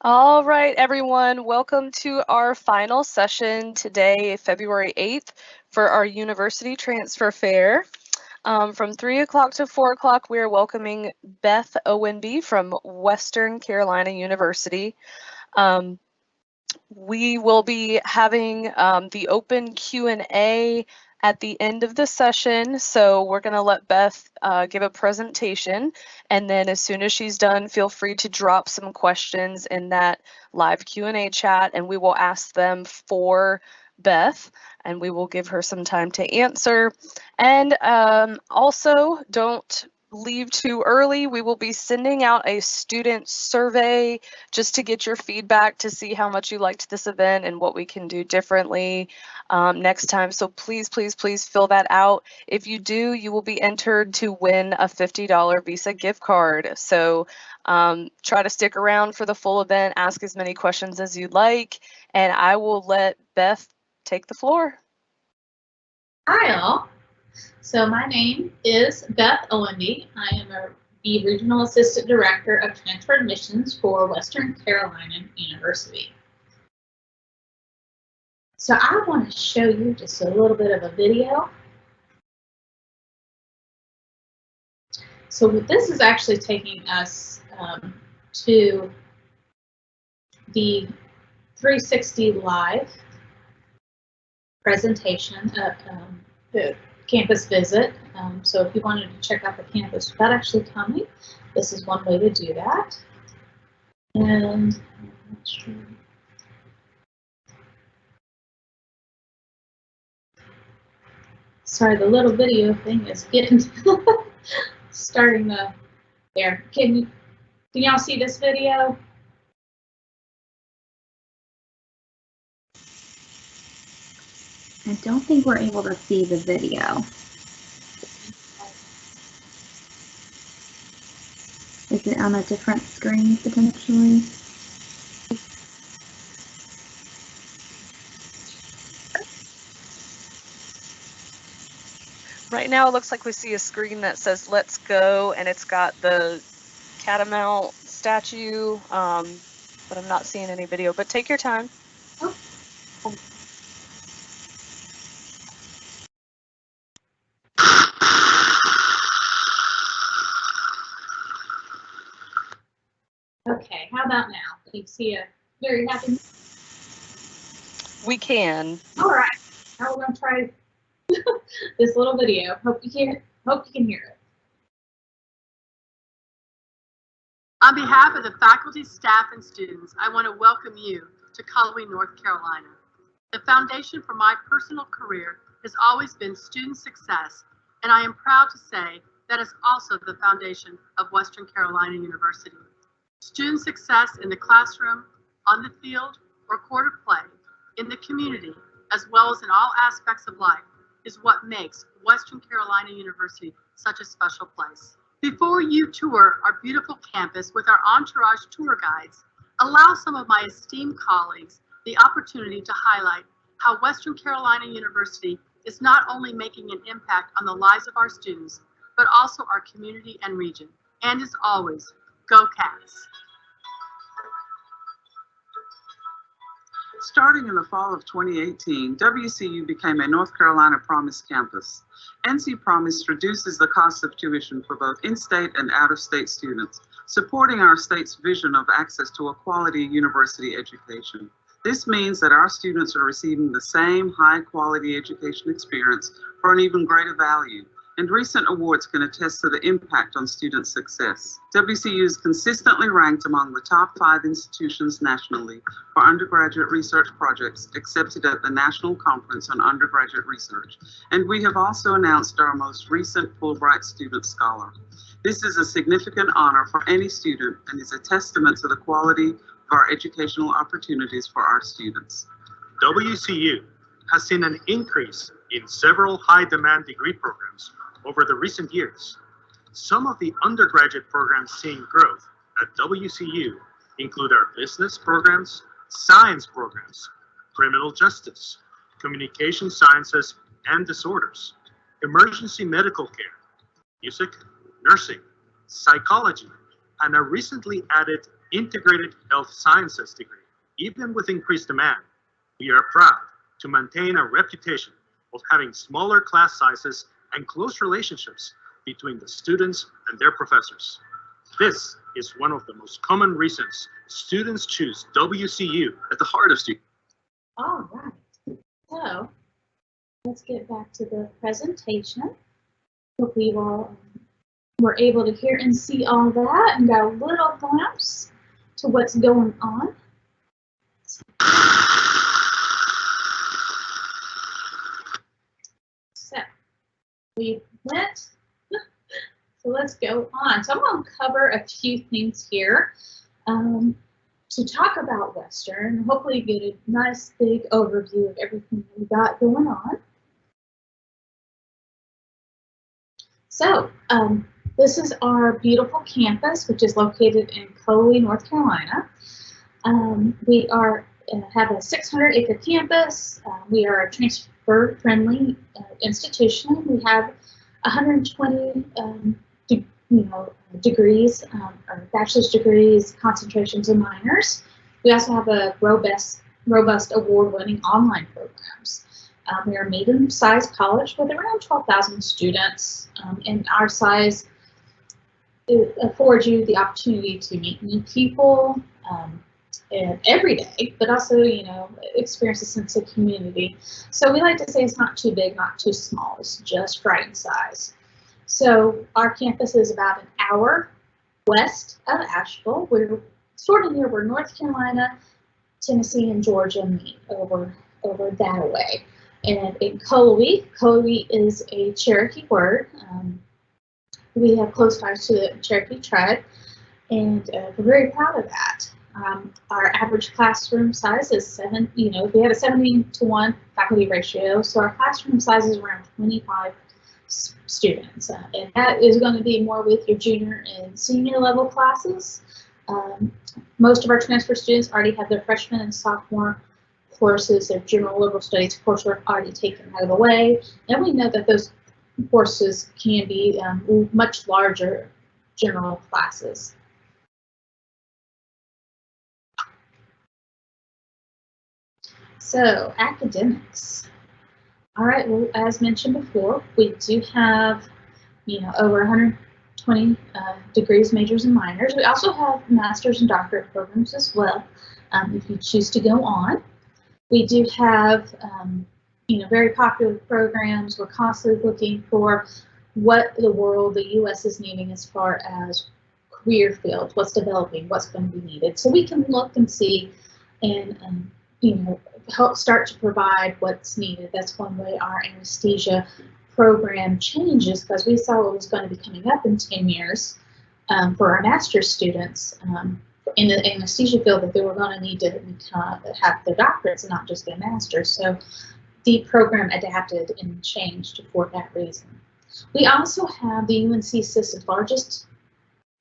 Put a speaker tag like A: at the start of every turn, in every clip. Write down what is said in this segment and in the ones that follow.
A: All right, everyone, welcome to our final session today, February 8th, for our University Transfer Fair. From 3 o'clock to 4 o'clock, we are welcoming Beth Owenby from Western Carolina University. We will be having the open Q&A at the end of the session, so we're going to let Beth give a presentation, and then as soon as she's done, feel free to drop some questions in that live Q&A chat, and we will ask them for Beth, and we will give her some time to answer. And also, don't leave too early. We will be sending out a student survey just to get your feedback to see how much you liked this event and what we can do differently next time. So please, please, please fill that out. If you do, you will be entered to win a $50 Visa gift card. So try to stick around for the full event, ask as many questions as you'd like, and I will let Beth take the floor.
B: Hi all. So my name is Beth Owenby. I am the Regional Assistant Director of Transfer Admissions for Western Carolina University. So I want to show you just a little bit of a video. So this is actually taking us to the 360 Live presentation of the campus visit. So if you wanted to check out the campus without actually coming, this is one way to do that. And I'm not sure. Sorry, the little video thing is getting starting the there. Can y'all see this video?
C: I don't think we're able to see the video. Is it on a different screen potentially?
A: Right now, it looks like we see a screen that says "Let's go," and it's got the Catamount statue, but I'm not seeing any video. But take your time.
B: Oh. Okay, how about now? Can you see a very happy?
A: We can.
B: All right, now we're gonna try this little video. Hope you can hear it.
D: On behalf of the faculty, staff, and students, I want to welcome you to Cullowhee, North Carolina. The foundation for my personal career has always been student success, and I am proud to say that is also the foundation of Western Carolina University. Student success in the classroom, on the field, or court of play, in the community, as well as in all aspects of life, is what makes Western Carolina University such a special place. Before you tour our beautiful campus with our entourage tour guides, allow some of my esteemed colleagues the opportunity to highlight how Western Carolina University is not only making an impact on the lives of our students, but also our community and region. And as always, go Cats!
E: Starting in the fall of 2018, WCU became a North Carolina Promise campus. NC Promise reduces the cost of tuition for both in-state and out-of-state students, supporting our state's vision of access to a quality university education. This means that our students are receiving the same high-quality education experience for an even greater value, and recent awards can attest to the impact on student success. WCU is consistently ranked among the top 5 institutions nationally for undergraduate research projects accepted at the National Conference on Undergraduate Research, and we have also announced our most recent Fulbright Student Scholar. This is a significant honor for any student and is a testament to the quality of our educational opportunities for our students.
F: WCU has seen an increase in several high-demand degree programs over the recent years. Some of the undergraduate programs seeing growth at WCU include our business programs, science programs, criminal justice, communication sciences and disorders, emergency medical care, music, nursing, psychology, and a recently added integrated health sciences degree. Even with increased demand, we are proud to maintain a reputation of having smaller class sizes and close relationships between the students and their professors. This is one of the most common reasons students choose WCU at the heart of students.
B: All right, so let's get back to the presentation. Hope you all were able to hear and see all that and got a little glimpse to what's going on. So we went, so let's go on. So I'm going to cover a few things here to talk about Western. Hopefully you get a nice big overview of everything that we got going on. So this is our beautiful campus, which is located in Coley, North Carolina. We have a 600-acre campus. We are a transfer-friendly institution. We have 120 degrees, or bachelor's degrees, concentrations, and minors. We also have a robust award-winning online programs. We are a medium-sized college with around 12,000 students, and our size affords you the opportunity to meet new people every day, but also, experience a sense of community. So we like to say it's not too big, not too small. It's just right in size. So our campus is about an hour west of Asheville. We're sort of near where North Carolina, Tennessee, and Georgia meet, over that way. And in Coley is a Cherokee word. We have close ties to the Cherokee tribe, and we're very proud of that. Our average classroom size is we have a 70-to-1 faculty ratio, so our classroom size is around 25 students, and that is going to be more with your junior and senior level classes. Most of our transfer students already have their freshman and sophomore courses, their general liberal studies coursework already taken out of the way, and we know that those courses can be much larger general classes. So, academics. All right, well, as mentioned before, we do have, over 120 degrees, majors, and minors. We also have master's and doctorate programs as well, if you choose to go on. We do have, very popular programs. We're constantly looking for what the U.S. is needing as far as career fields, what's developing, what's going to be needed. So we can look and see and, help start to provide what's needed. That's one way our anesthesia program changes, because we saw what was going to be coming up in 10 years for our master's students in the anesthesia field, that they were going to need to have their doctorates and not just their master's. So the program adapted and changed for that reason. We also have the UNC system's largest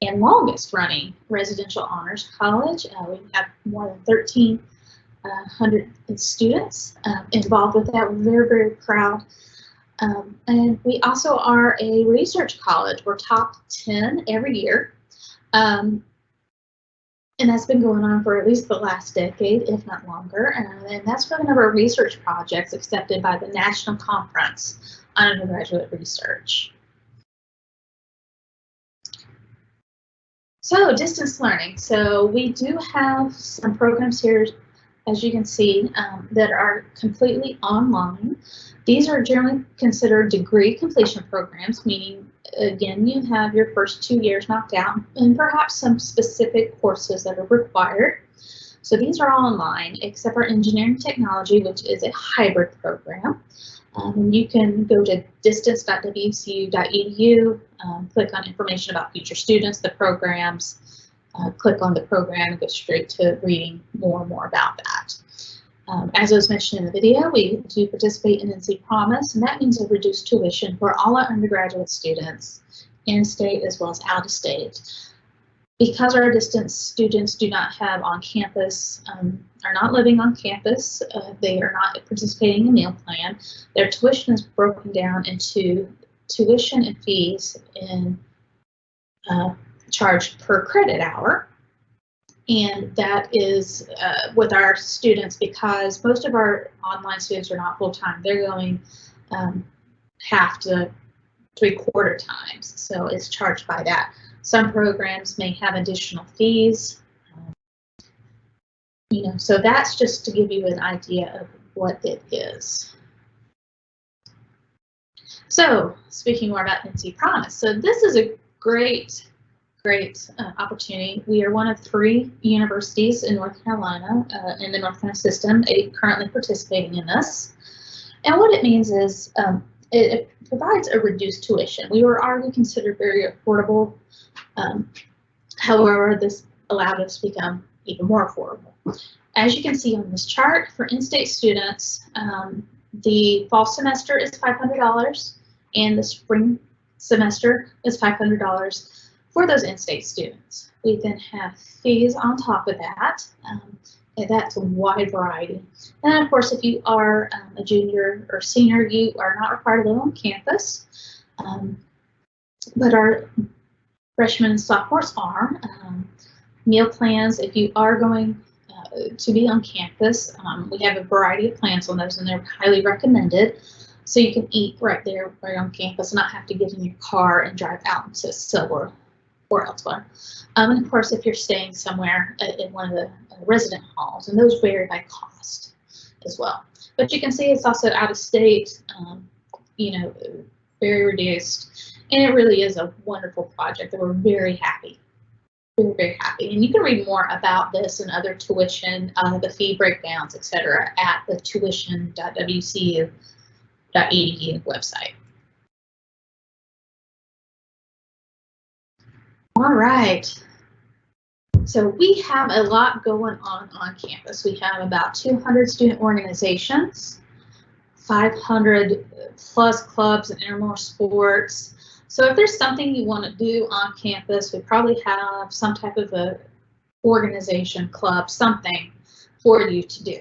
B: and longest running residential honors college. We have more than 1,300 students involved with that. We're very, very proud. And we also are a research college. We're top 10 every year. And that's been going on for at least the last decade, if not longer. And that's for the number of research projects accepted by the National Conference on Undergraduate Research. So, distance learning. So we do have some programs here, as you can see, that are completely online. These are generally considered degree completion programs, meaning, again, you have your first 2 years knocked out and perhaps some specific courses that are required. So these are all online, except for engineering technology, which is a hybrid program. And you can go to distance.wcu.edu, click on information about future students, the programs, click on the program and go straight to reading more and more about that. As I was mentioned in the video, we do participate in NC Promise, and that means a reduced tuition for all our undergraduate students in state as well as out of state. Because our distance students do not have on campus, are not living on campus, they are not participating in meal plan, their tuition is broken down into tuition and fees in charged per credit hour. And that is with our students, because most of our online students are not full-time. They're going half to 3/4 times, so it's charged by that. Some programs may have additional fees, so that's just to give you an idea of what it is. So speaking more about NC Promise, so this is a great opportunity. We are one of 3 universities in North Carolina, in the North Carolina system, currently participating in this. And what it means is it provides a reduced tuition. We were already considered very affordable. However, this allowed us to become even more affordable. As you can see on this chart, for in-state students, the fall semester is $500 and the spring semester is $500 for those in-state students. We then have fees on top of that, and that's a wide variety. And of course, if you are a junior or senior, you are not required to live on campus, but our freshmen and sophomores are. Meal plans, if you are going to be on campus, we have a variety of plans on those, and they're highly recommended. So you can eat right there, right on campus, and not have to get in your car and drive out to Silver or elsewhere. And of course, if you're staying somewhere in one of the resident halls, and those vary by cost as well. But you can see it's also out of state, very reduced, and it really is a wonderful project that we're very happy. Very happy. And you can read more about this and other tuition, the fee breakdowns, etc. at the tuition.wcu.edu website. All right. So we have a lot going on campus. We have about 200 student organizations, 500 plus clubs and intramural sports. So if there's something you want to do on campus, we probably have some type of a organization, club, something for you to do.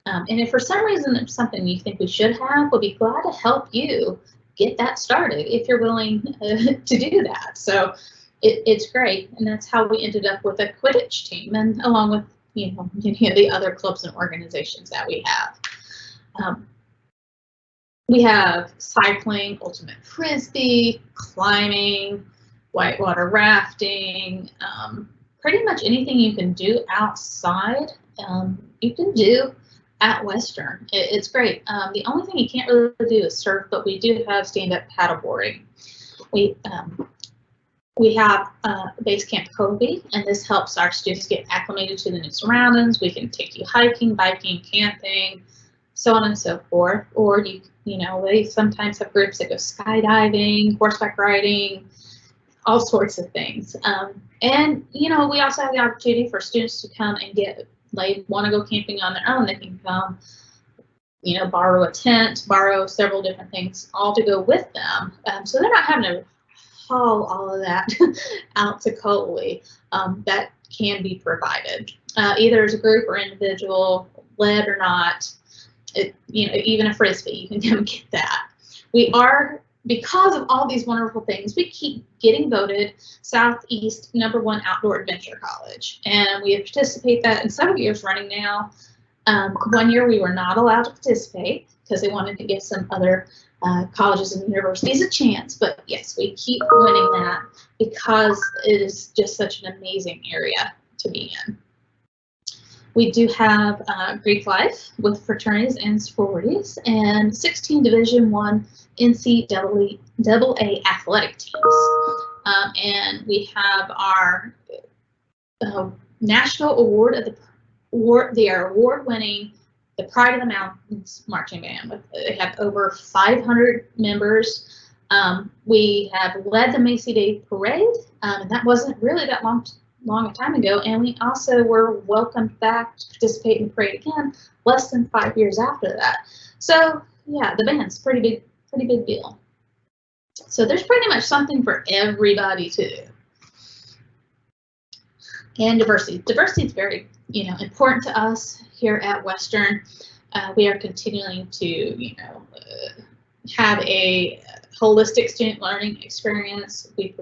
B: And if for some reason there's something you think we should have, we'll be glad to help you get that started if you're willing to do that. So it's great, and that's how we ended up with a Quidditch team, and along with the other clubs and organizations that we have. We have cycling, ultimate frisbee, climbing, whitewater rafting, pretty much anything you can do outside, you can do at Western. It's great. The only thing you can't really do is surf, but we do have stand-up paddleboarding. We have Base Camp Kobe, and this helps our students get acclimated to the new surroundings. We can take you hiking, biking, camping, so on and so forth. Or they sometimes have groups that go skydiving, horseback riding, all sorts of things. And we also have the opportunity for students to come and want to go camping on their own. They can come, borrow a tent, borrow several different things, all to go with them. So they're not having to haul all of that out to Coley. That can be provided, either as a group or individual, led or not. Even a frisbee, you can come get that. We are, because of all these wonderful things, we keep getting voted Southeast #1 outdoor adventure college, and we participate that in several years running now. 1 year we were not allowed to participate because they wanted to give some other colleges and universities a chance, but yes, we keep winning that because it is just such an amazing area to be in. We do have Greek life with fraternities and sororities, and 16 Division I NCAA athletic teams. And we have our national award of they are award-winning the Pride of the Mountains marching band. They have over 500 members. We have led the Macy Day Parade, and that wasn't really that long a time ago, and we also were welcomed back to participate in the parade again less than 5 years after that. So yeah, the band's pretty big deal. So there's pretty much something for everybody to do. And diversity. Diversity is very, important to us here at Western. We are continuing to, have a holistic student learning experience. We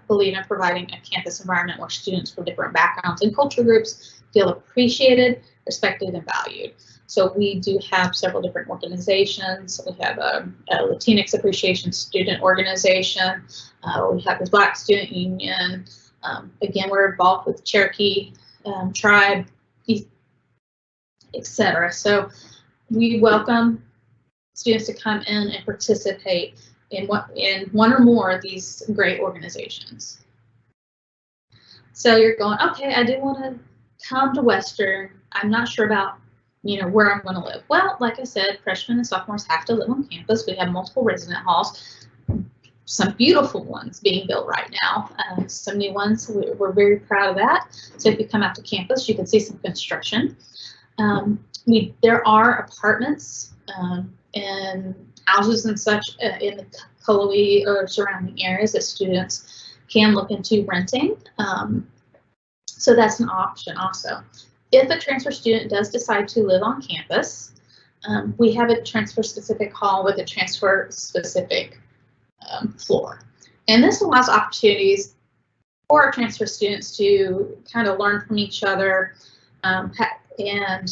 B: believe in providing a campus environment where students from different backgrounds and culture groups feel appreciated, respected, and valued. So we do have several different organizations. We have a Latinx Appreciation Student Organization. We have the Black Student Union. Again, we're involved with Cherokee tribe, etc. So we welcome students to come in and participate in one or more of these great organizations. So you're going, okay, I do want to come to Western. I'm not sure about, where I'm going to live. Well, like I said, freshmen and sophomores have to live on campus. We have multiple resident halls, some beautiful ones being built right now, some new ones. We're very proud of that. So if you come out to campus, you can see some construction. There are apartments and houses and such in the Cullowhee or surrounding areas that students can look into renting. So that's an option also. If a transfer student does decide to live on campus, we have a transfer specific hall with a transfer specific floor. And this allows opportunities for our transfer students to kind of learn from each other and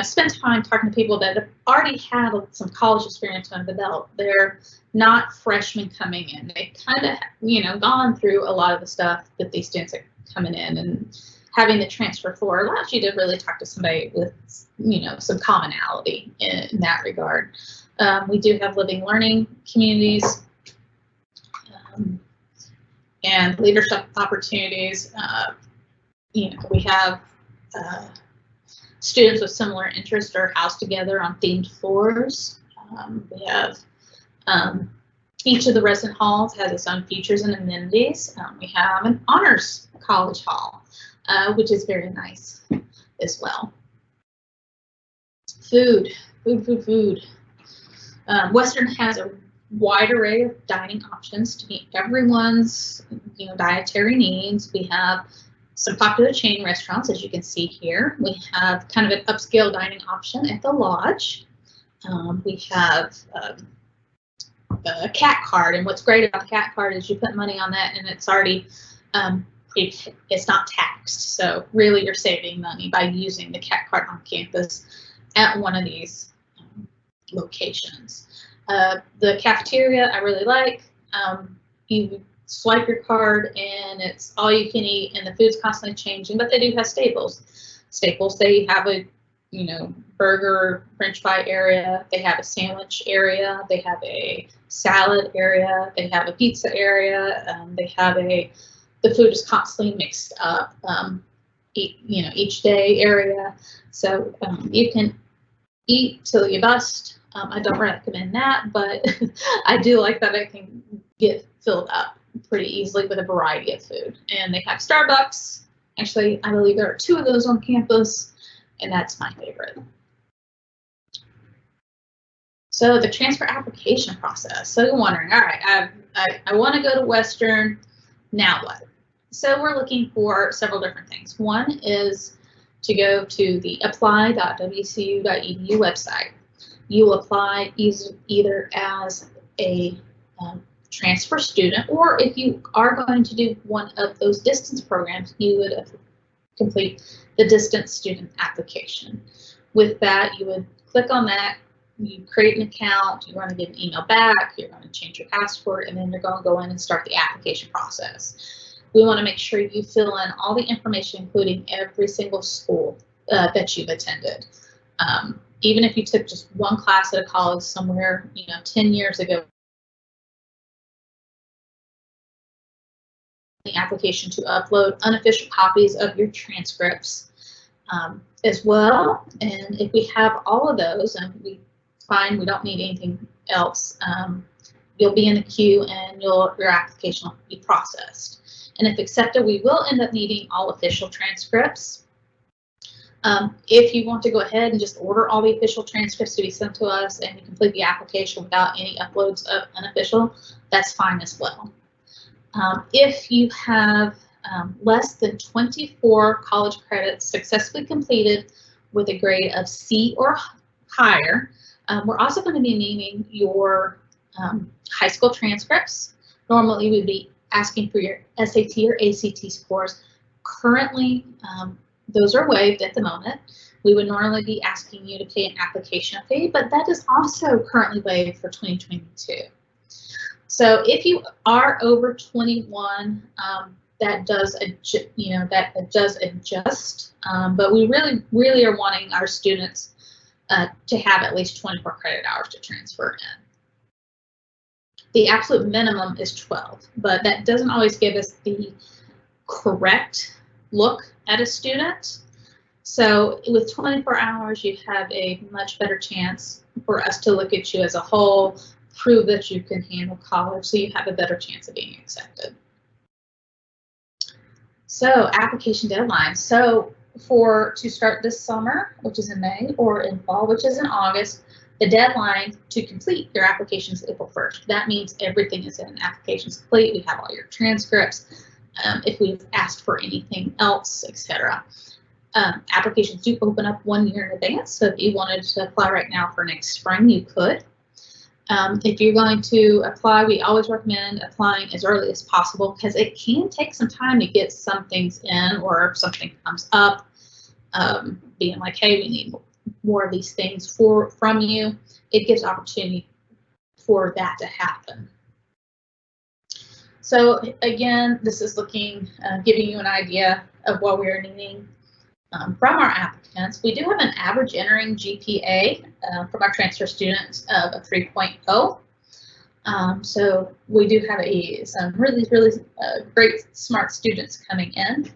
B: spend time talking to people that have already had some college experience under the belt. They're not freshmen coming in. They've kind of gone through a lot of the stuff that these students are coming in, and having the transfer floor allows you to really talk to somebody with some commonality in that regard. We do have living learning communities and leadership opportunities. We have students with similar interests are housed together on themed floors. We have each of the resident halls has its own features and amenities. We have an honors college hall, which is very nice as well. Food. Western has a wide array of dining options to meet everyone's dietary needs. We have some popular chain restaurants, as you can see here. We have kind of an upscale dining option at the Lodge. We have a cat card, and what's great about the cat card is you put money on that and it's already it's not taxed. So really you're saving money by using the cat card on campus at one of these locations. The cafeteria I really like. You swipe your card and it's all you can eat, and the food's constantly changing, but they do have staples. They have a burger, french fry area, they have a sandwich area, they have a salad area, they have a pizza area, they have the food is constantly mixed up each day area, so you can eat till you bust. I don't recommend that, but I do like that I can get filled up pretty easily with a variety of food. And they have Starbucks. Actually, I believe there are 2 of those on campus, and that's my favorite. So the transfer application process. So you're wondering, all right, I want to go to Western, now what? So we're looking for several different things. One is to go to the apply.wcu.edu website. You apply either as a transfer student, or if you are going to do one of those distance programs, you would complete the distance student application. With that, you would click on that, you create an account, you want to get an email back, you're going to change your password, and then you're going to go in and start the application process. We want to make sure you fill in all the information, including every single school that you've attended. Even if you took just one class at a college somewhere, 10 years ago, the application to upload unofficial copies of your transcripts as well. And if we have all of those and we find we don't need anything else, you'll be in the queue and your application will be processed. And if accepted, we will end up needing all official transcripts. If you want to go ahead and just order all the official transcripts to be sent to us and you complete the application without any uploads of unofficial, that's fine as well. If you have less than 24 college credits successfully completed with a grade of C or higher. We're also going to be needing your high school transcripts. Normally, we'd be asking for your SAT or ACT scores. Currently, those are waived at the moment. We would normally be asking you to pay an application fee, but that is also currently waived for 2022. So if you are over 21, that does adjust, but we really are wanting our students to have at least 24 credit hours to transfer in. The absolute minimum is 12, but that doesn't always give us the correct look at a student. So with 24 hours, you have a much better chance for us to look at you as a whole, prove that you can handle college, so you have a better chance of being accepted. So application deadline. So to start this summer, which is in May, or in fall, which is in August, the deadline to complete your application is April 1st. That means everything is in applications complete. We have all your transcripts, if we've asked for anything else, etc. Applications do open up 1 year in advance, so if you wanted to apply right now for next spring, you could. If you're going to apply, we always recommend applying as early as possible because it can take some time to get some things in, or if something comes up, being like, hey, we need more of these things from you, it gives opportunity for that to happen. So again, this is giving you an idea of what we are needing from our applicants. We do have an average entering GPA from our transfer students of a 3.0. So we do have some really great smart students coming in.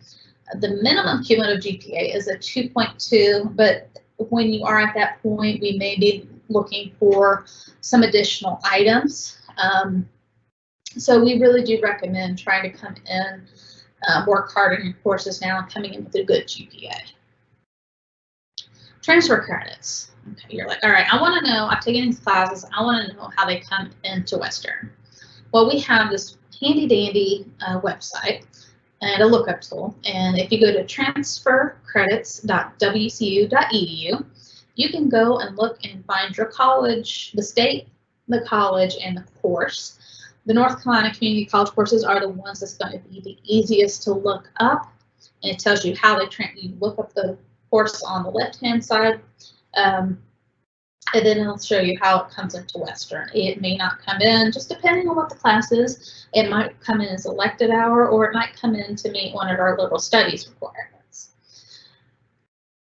B: The minimum cumulative GPA is a 2.2, but when you are at that point, we may be looking for some additional items. So we really do recommend trying to come in, work hard in your courses now, and coming in with a good GPA. Transfer credits. Okay, you're like, all right, I want to know, I've taken these classes, I want to know how they come into Western. Well, we have this handy dandy website and a lookup tool. And if you go to transfercredits.wcu.edu, you can go and look and find your college, the state, the college, and the course. The North Carolina Community College courses are the ones that's going to be the easiest to look up. And it tells you how you look up the course on the left-hand side. And then it'll show you how it comes into Western. It may not come in, just depending on what the class is. It might come in as elective hour, or it might come in to meet one of our liberal studies requirements.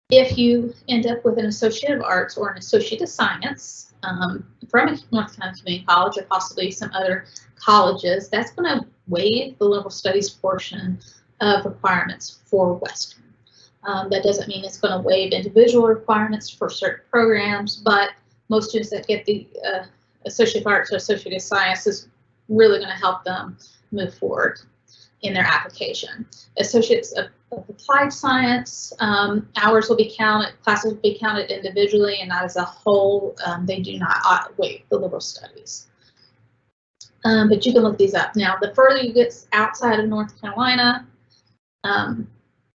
B: If you end up with an Associate of Arts or an Associate of Science from a North Carolina Community College, or possibly some other colleges, that's going to waive the liberal studies portion of requirements for Western. That doesn't mean it's going to waive individual requirements for certain programs, but most students that get the Associate of Arts or Associate of Science is really going to help them move forward in their application. Associates of Applied Science, hours will be counted, classes will be counted individually and not as a whole. They do not waive the liberal studies. But you can look these up. Now, the further you get outside of North Carolina,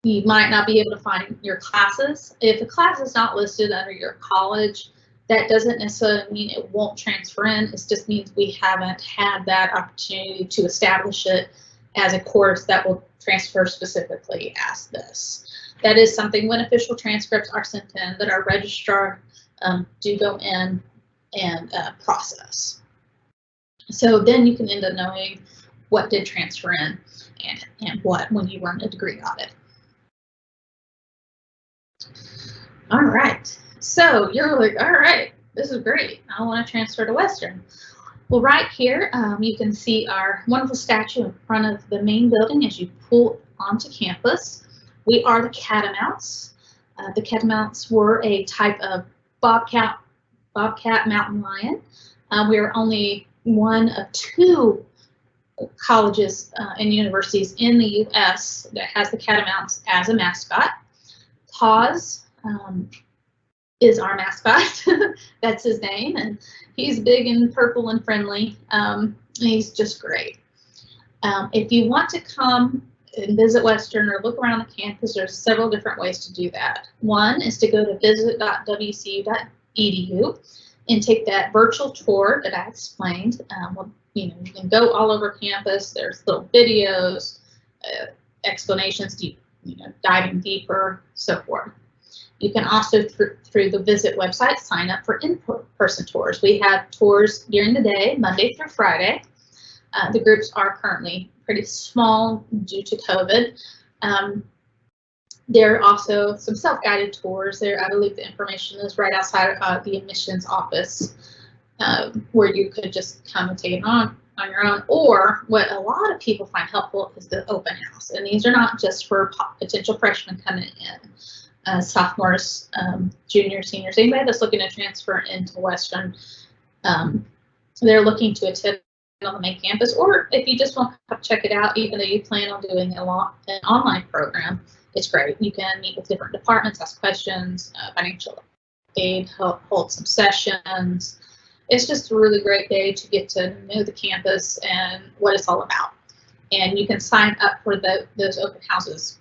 B: you might not be able to find your classes. If a class is not listed under your college, that doesn't necessarily mean it won't transfer in. It just means we haven't had that opportunity to establish it as a course that will transfer specifically as this. That is something when official transcripts are sent in that our registrar do go in and process. So then you can end up knowing what did transfer in and what when you run a degree audit. All right, so you're like, all right, this is great. I want to transfer to Western. Well, right here, you can see our wonderful statue in front of the main building as you pull onto campus. We are the Catamounts. The Catamounts were a type of bobcat mountain lion. We are only one of 2 colleges and universities in the U.S. that has the Catamounts as a mascot. Paz is our mascot. That's his name, and he's big and purple and friendly. He's just great. If you want to come and visit Western or look around the campus, there's several different ways to do that. One is to go to visit.wcu.edu and take that virtual tour that I explained. You can go all over campus. There's little videos, explanations, diving deeper, so forth. You can also, through the Visit website, sign up for in-person tours. We have tours during the day, Monday through Friday. The groups are currently pretty small due to COVID. There are also some self-guided tours there. I believe the information is right outside the admissions office, where you could just come and take it on your own. Or what a lot of people find helpful is the open house. And these are not just for potential freshmen coming in. Sophomores, juniors, seniors, anybody that's looking to transfer into Western, they're looking to attend on the main campus, or if you just want to check it out, even though you plan on doing an online program, it's great. You can meet with different departments, ask questions, financial aid, hold some sessions. It's just a really great day to get to know the campus and what it's all about. And you can sign up for those open houses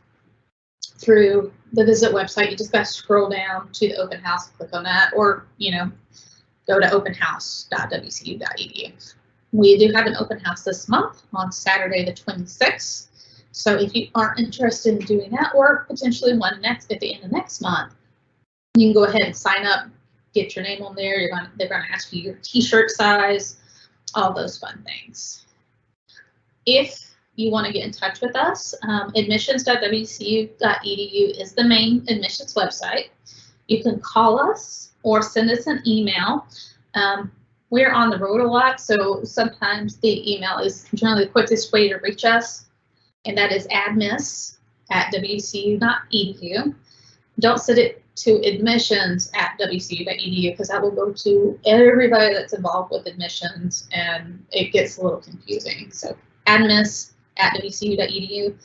B: through the Visit website. You just got to scroll down to the open house, click on that, or go to openhouse.wcu.edu. We do have an open house this month on Saturday the 26th. So if you are interested in doing that, or potentially one at the end of next month, you can go ahead and sign up, get your name on there. They're going to ask you your t-shirt size, all those fun things. If you want to get in touch with us, admissions.wcu.edu is the main admissions website. You can call us or send us an email. We're on the road a lot, so sometimes the email is generally the quickest way to reach us, and that is admiss@wcu.edu. Don't send it to admissions@wcu.edu, because that will go to everybody that's involved with admissions, and it gets a little confusing. So admiss@wcu.edu.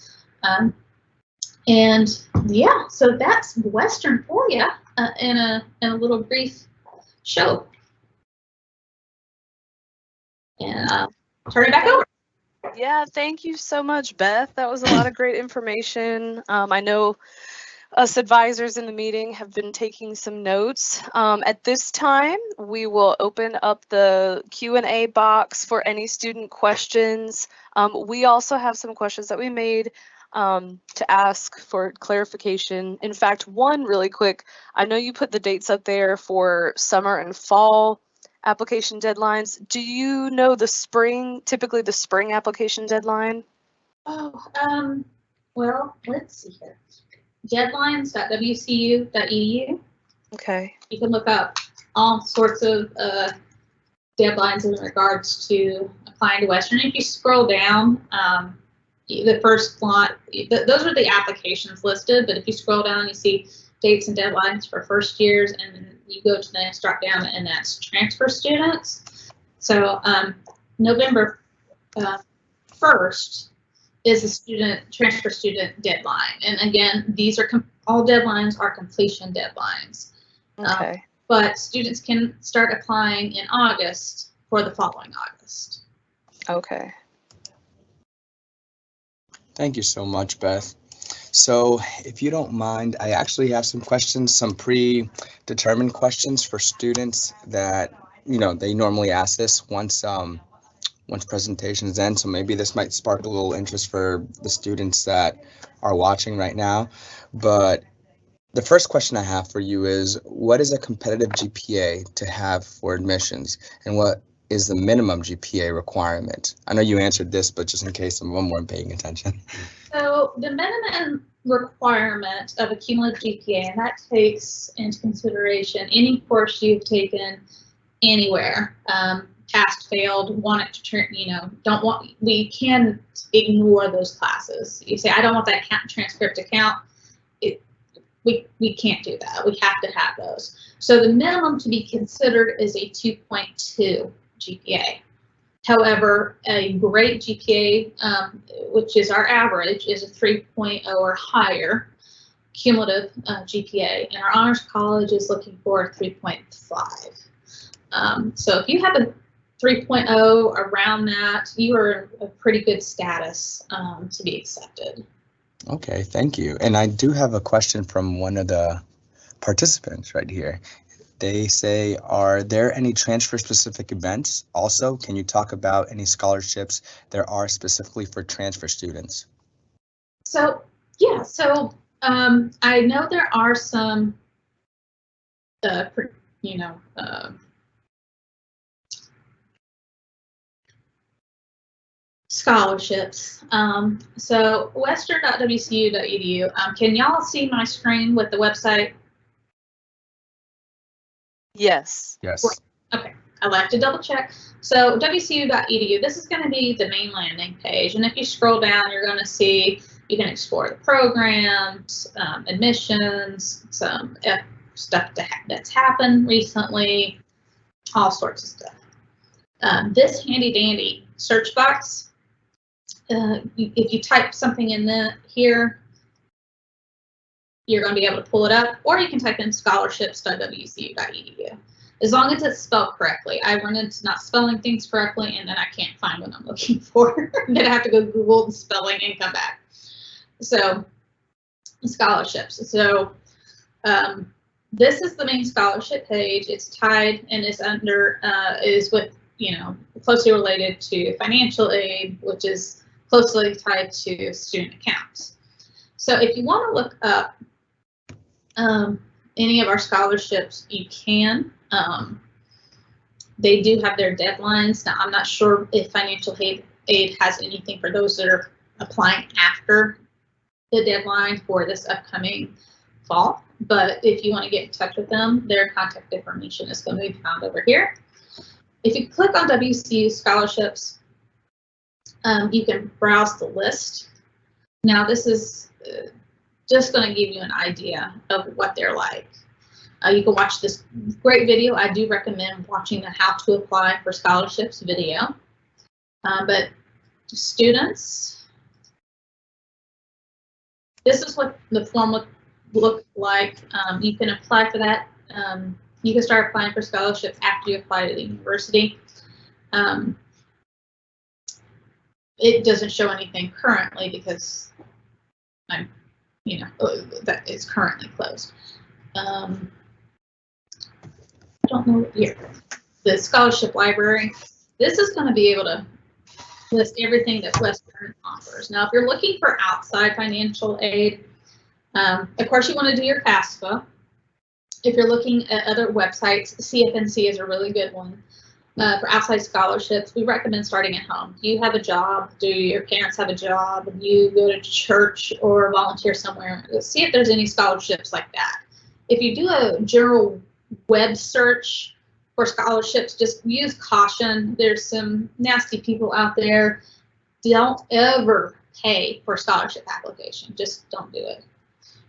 B: And yeah, so that's Western for you in a little brief show. And turn it back over.
A: Yeah, thank you so much, Beth. That was a lot of great information. I know us advisors in the meeting have been taking some notes. At this time, we will open up the Q&A box for any student questions. We also have some questions that we made to ask for clarification. In fact, one really quick, I know you put the dates up there for summer and fall application deadlines. Do you know typically the spring application deadline?
B: Oh, well, let's see here. Deadlines.wcu.edu.
A: Okay.
B: You can look up all sorts of deadlines in regards to applying to Western. If you scroll down, the first lot, those are the applications listed, but if you scroll down, you see dates and deadlines for first years, and then you go to the next drop down, and that's transfer students. So November 1st is a transfer student deadline, and again, these are all deadlines are completion deadlines.
A: Okay.
B: But students can start applying in August for the following August.
A: Okay.
G: Thank you so much, Beth. So if you don't mind, I actually have some questions, some predetermined questions for students that, they normally ask this once presentation's end. So maybe this might spark a little interest for the students that are watching right now. But the first question I have for you is, what is a competitive GPA to have for admissions, and what is the minimum GPA requirement? I know you answered this, but just in case someone weren't paying attention.
B: So the minimum requirement of a cumulative GPA, and that takes into consideration any course you've taken anywhere, passed, failed, want it to turn, we can't ignore those classes. You say, I don't want that transcript to count. We can't do that. We have to have those. So the minimum to be considered is a 2.2 GPA. However, a great GPA, which is our average, is a 3.0 or higher cumulative GPA, and our honors college is looking for a 3.5. So if you have a 3.0 around that, you are in a pretty good status to be accepted.
G: Okay, thank you. And I do have a question from one of the participants right here. They say, are there any transfer specific events? Also, can you talk about any scholarships there are specifically for transfer students?
B: So, yeah, so I know there are some, scholarships. So western.wcu.edu. Can y'all see my screen with the website?
A: Yes.
G: Yes.
B: Okay, I like to double check. So wcu.edu, this is going to be the main landing page. And if you scroll down, you're going to see you can explore the programs, admissions, some stuff that's happened recently, all sorts of stuff. This handy dandy search box, if you type something in here, you're going to be able to pull it up, or you can type in scholarships.wcu.edu. As long as it's spelled correctly. I run into not spelling things correctly, and then I can't find what I'm looking for. Then I have to go Google the spelling and come back. So, scholarships. So, this is the main scholarship page. It's tied and is under, is with, closely related to financial aid, which is closely tied to student accounts. So, if you want to look up any of our scholarships, you can. They do have their deadlines. Now, I'm not sure if financial aid has anything for those that are applying after the deadline for this upcoming fall. But if you want to get in touch with them, their contact information is going to be found over here. If you click on WCU scholarships, you can browse the list. Now, this is just going to give you an idea of what they're like. You can watch this great video. I do recommend watching the How to Apply for Scholarships video. But students, this is what the form look like. You can apply for that. You can start applying for scholarships after you apply to the university. It doesn't show anything currently because that is currently closed. I don't know here. The scholarship library. This is going to be able to list everything that Western offers. Now, if you're looking for outside financial aid, of course you want to do your FAFSA. If you're looking at other websites, CFNC is a really good one. For outside scholarships, we recommend starting at home. Do you have a job? Do your parents have a job? Do you go to church or volunteer somewhere? See if there's any scholarships like that. If you do a general web search for scholarships, just use caution. There's some nasty people out there. Don't ever pay for a scholarship application. Just don't do it.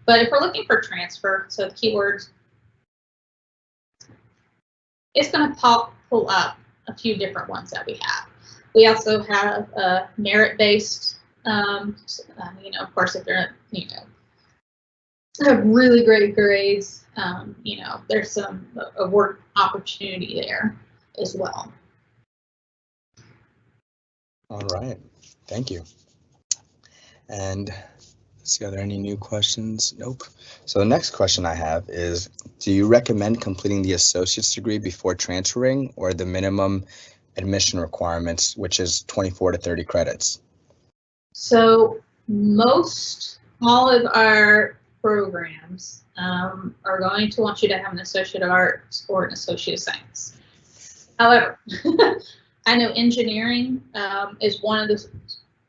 B: But if we're looking for transfer, so the keywords, it's going to pull up a few different ones that we have. We also have merit-based, of course, if they're, have really great grades, there's some work opportunity there as well.
G: All right, thank you. And let's see, are there any new questions? Nope. So the next question I have is, do you recommend completing the associate's degree before transferring, or the minimum admission requirements, which is 24 to 30 credits?
B: So all of our programs are going to want you to have an Associate of Arts or an Associate of Science. However, I know engineering is one of the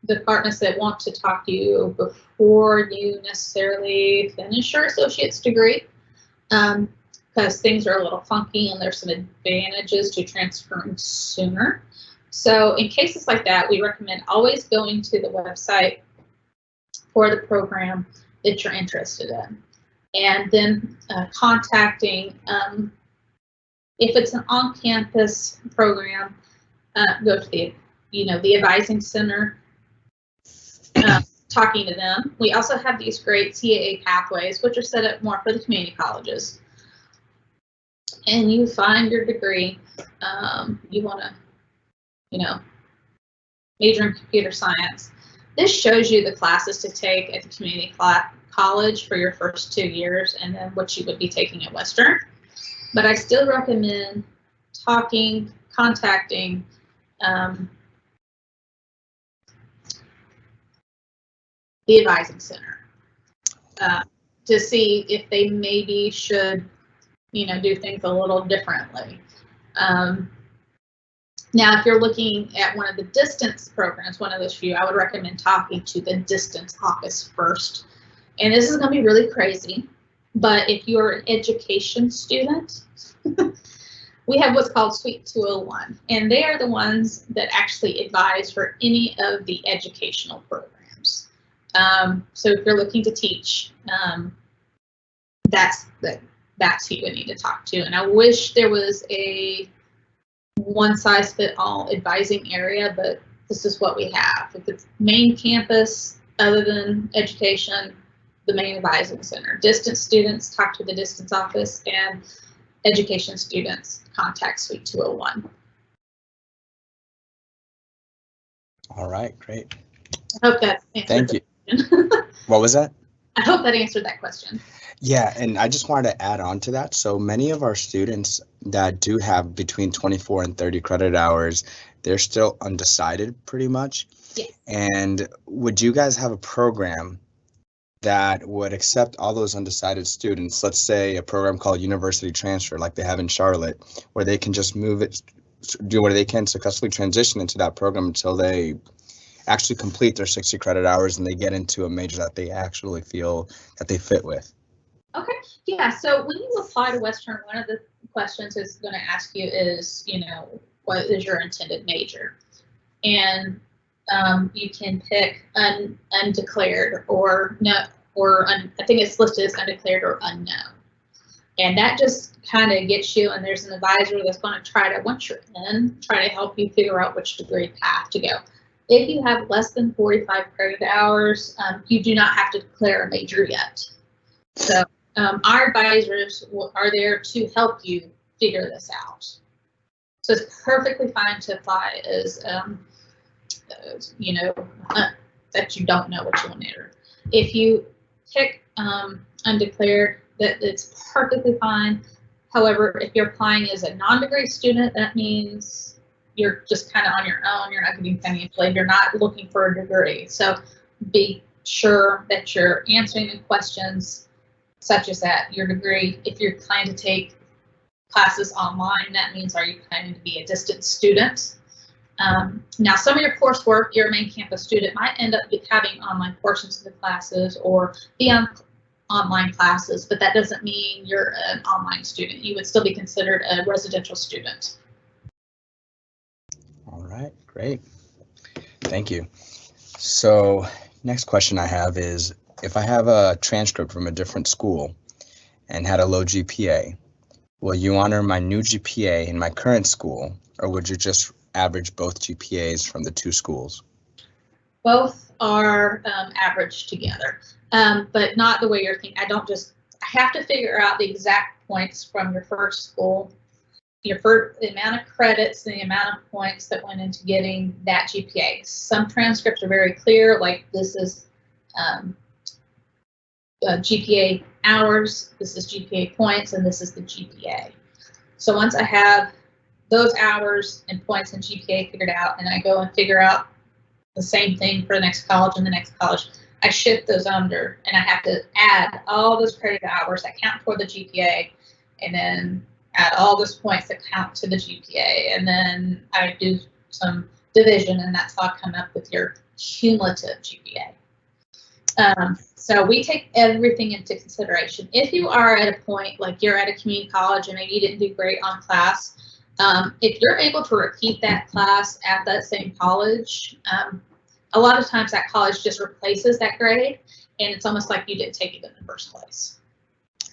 B: departments that want to talk to you before you necessarily finish your associate's degree, because things are a little funky and there's some advantages to transferring sooner. So in cases like that, we recommend always going to the website for the program that you're interested in, and then contacting, if it's an on-campus program, go to the advising center, talking to them. We also have these great CAA pathways, which are set up more for the community colleges. And you find your degree. You want to, major in computer science. this shows you the classes to take at the community college for your first 2 years, and then what you would be taking at Western. But I still recommend contacting the advising center to see if they maybe should, do things a little differently. Now, if you're looking at one of the distance programs, one of those few, I would recommend talking to the distance office first. And this is going to be really crazy, but if you're an education student, we have what's called Suite 201, and they are the ones that actually advise for any of the educational programs. So if you're looking to teach, that's who you would need to talk to. And I wish there was a one-size-fit-all advising area, but this is what we have. If it's main campus, other than education, the main advising center. Distance students talk to the distance office, and education students contact Suite 201.
G: All right, great.
B: I hope that answered.
G: Thank you. What was that?
B: I hope that answered that question.
G: Yeah, and I just wanted to add on to that. So many of our students that do have between 24 and 30 credit hours, they're still undecided pretty much.
B: Yes.
G: And would you guys have a program that would accept all those undecided students? Let's say a program called University Transfer, like they have in Charlotte, where they can just do what they can successfully transition into that program until they actually complete their 60 credit hours and they get into a major that they actually feel that they fit with.
B: Okay, yeah, so when you apply to Western, one of the questions it's going to ask you is, what is your intended major? And you can pick undeclared or no, I think it's listed as undeclared or unknown. And that just kind of gets you, and there's an advisor that's going to try to, once you're in, try to help you figure out which degree path to go. If you have less than 45 credit hours, you do not have to declare a major yet. So our advisors are there to help you figure this out. So it's perfectly fine to apply as, that you don't know what you want to enter. If you pick undeclared, it's perfectly fine. However, if you're applying as a non-degree student, that means you're just kind of on your own. You're not getting financial aid. You're not looking for a degree. So be sure that you're answering the questions such as that, your degree. If you're planning to take classes online, that means, are you planning to be a distance student? Now, some of your coursework, your main campus student might end up having online portions of the classes or be on online classes, but that doesn't mean you're an online student. You would still be considered a residential student.
G: All right, great. Thank you. So next question I have is, if I have a transcript from a different school and had a low GPA, will you honor my new GPA in my current school, or would you just average both GPAs from the two schools?
B: Both are averaged together, but not the way you're thinking. I have to figure out the exact points from your first school, the amount of credits, the amount of points that went into getting that GPA. Some transcripts are very clear, like this is GPA hours, this is GPA points, and this is the GPA. So once I have those hours and points and GPA figured out, and I go and figure out the same thing for the next college and the next college, I shift those under, and I have to add all those credit hours that count toward the GPA, and then add all those points that count to the GPA, and then I do some division, and that's how I come up with your cumulative GPA. So we take everything into consideration. If you are at a point like you're at a community college and maybe you didn't do great on class, if you're able to repeat that class at that same college, a lot of times that college just replaces that grade, and it's almost like you didn't take it in the first place.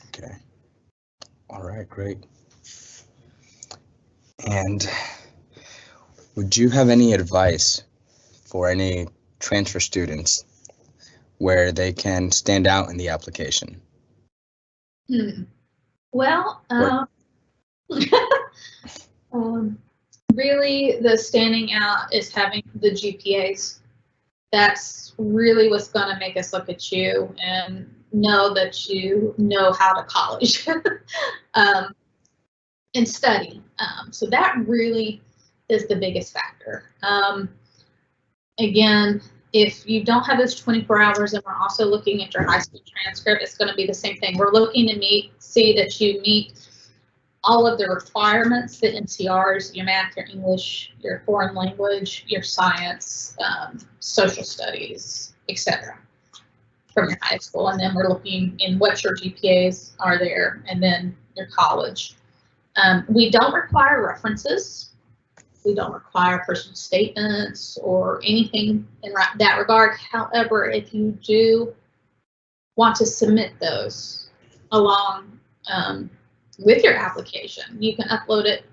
G: Okay. All right, great. And would you have any advice for any transfer students where they can stand out in the application?
B: Well, really the standing out is having the GPAs. That's really what's going to make us look at you and know that you know how to college and study. So that really is the biggest factor. Again, if you don't have those 24 hours, and we're also looking at your high school transcript, it's going to be the same thing. We're looking to see that you meet all of the requirements, the NCRs, your math, your English, your foreign language, your science, social studies, etc. from your high school. And then we're looking in what your GPAs are there, and then your college. We don't require references. We don't require personal statements or anything in that regard. However, if you do want to submit those along with your application, you can upload it.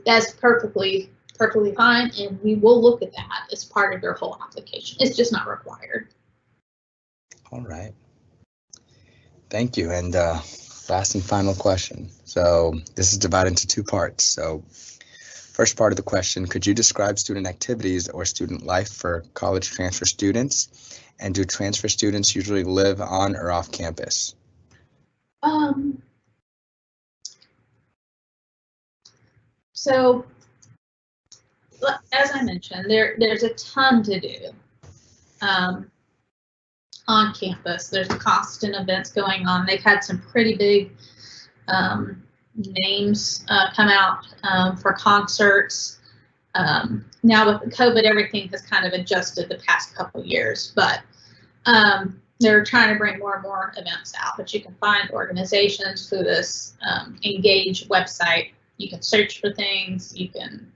B: That's perfectly fine, and we will look at that as part of your whole application. It's just not required.
G: All right. Thank you. And last and final question. So this is divided into two parts. So first part of the question, could you describe student activities or student life for college transfer students? And do transfer students usually live on or off campus?
B: So, as I mentioned, there's a ton to do on campus. There's constant events going on. They've had some pretty big names come out for concerts. Now with COVID, everything has kind of adjusted the past couple years, but they're trying to bring more and more events out. But you can find organizations through this Engage website. You can search for things. You can,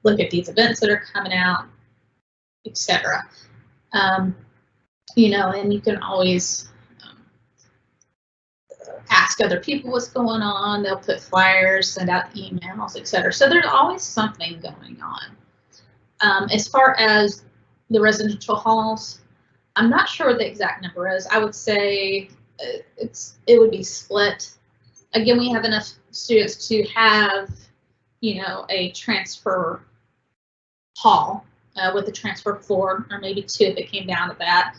B: look at these events that are coming out, etc. And you can always ask other people what's going on. They'll put flyers, send out emails, etc. So there's always something going on. As far as the residential halls, I'm not sure what the exact number is. I would say it would be split. Again, we have enough students to have, a transfer hall with a transfer floor, or maybe two if it came down to that.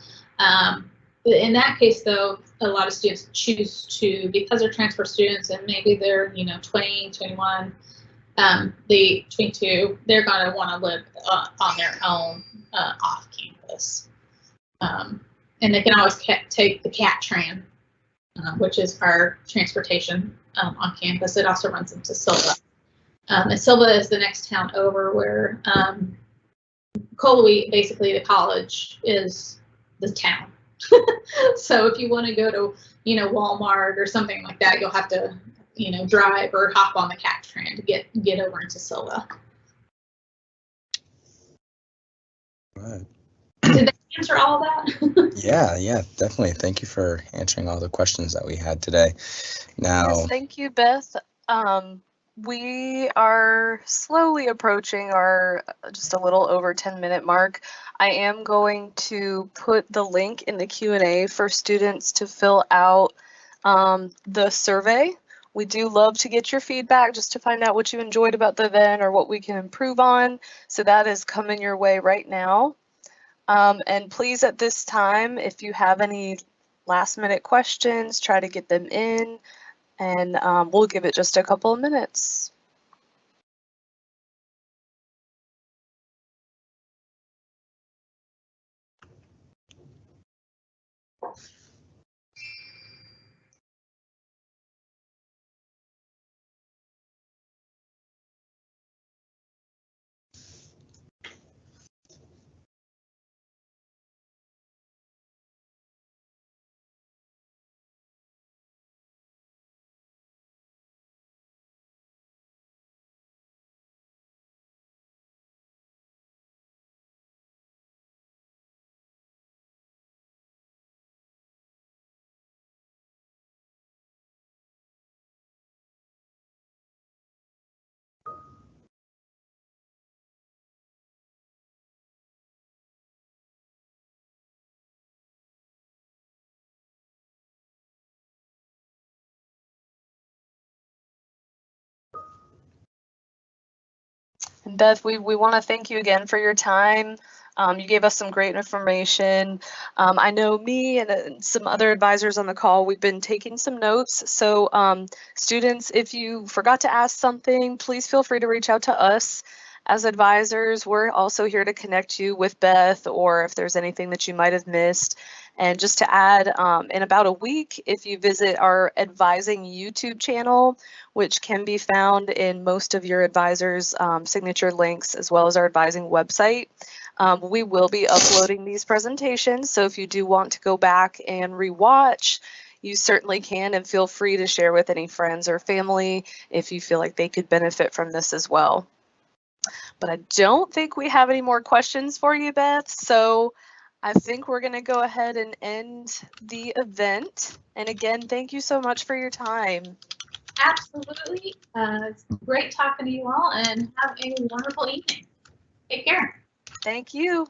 B: In that case, though, a lot of students choose to, because they're transfer students and maybe they're, 20, 21, 22, they're going to want to live on their own off campus. And they can always take the CAT-TRAN, which is our transportation on campus. It also runs into Silva. And Silva is the next town over, where Colowee, basically the college, is the town. So if you want to go to, Walmart or something like that, you'll have to, drive or hop on the CAT-TRAN to get over into Silva.
G: Right.
B: Did that answer all of that?
G: Yeah, definitely. Thank you for answering all the questions that we had today. Now,
A: Yes, thank you, Beth. We are slowly approaching our just a little over 10-minute mark. I am going to put the link in the Q&A for students to fill out the survey. We do love to get your feedback just to find out what you enjoyed about the event or what we can improve on. So that is coming your way right now. And please, at this time, if you have any last-minute questions, try to get them in. And we'll give it just a couple of minutes. Beth, we want to thank you again for your time. You gave us some great information. I know me and some other advisors on the call, we've been taking some notes. So students, if you forgot to ask something, please feel free to reach out to us as advisors. We're also here to connect you with Beth, or if there's anything that you might have missed. And just to add, in about a week, if you visit our advising YouTube channel, which can be found in most of your advisors' signature links, as well as our advising website, we will be uploading these presentations. So if you do want to go back and rewatch, you certainly can, and feel free to share with any friends or family if you feel like they could benefit from this as well. But I don't think we have any more questions for you, Beth. So I think we're going to go ahead and end the event. And again, thank you so much for your time.
B: Absolutely. It's great talking to you all, and have a wonderful evening. Take care.
A: Thank you.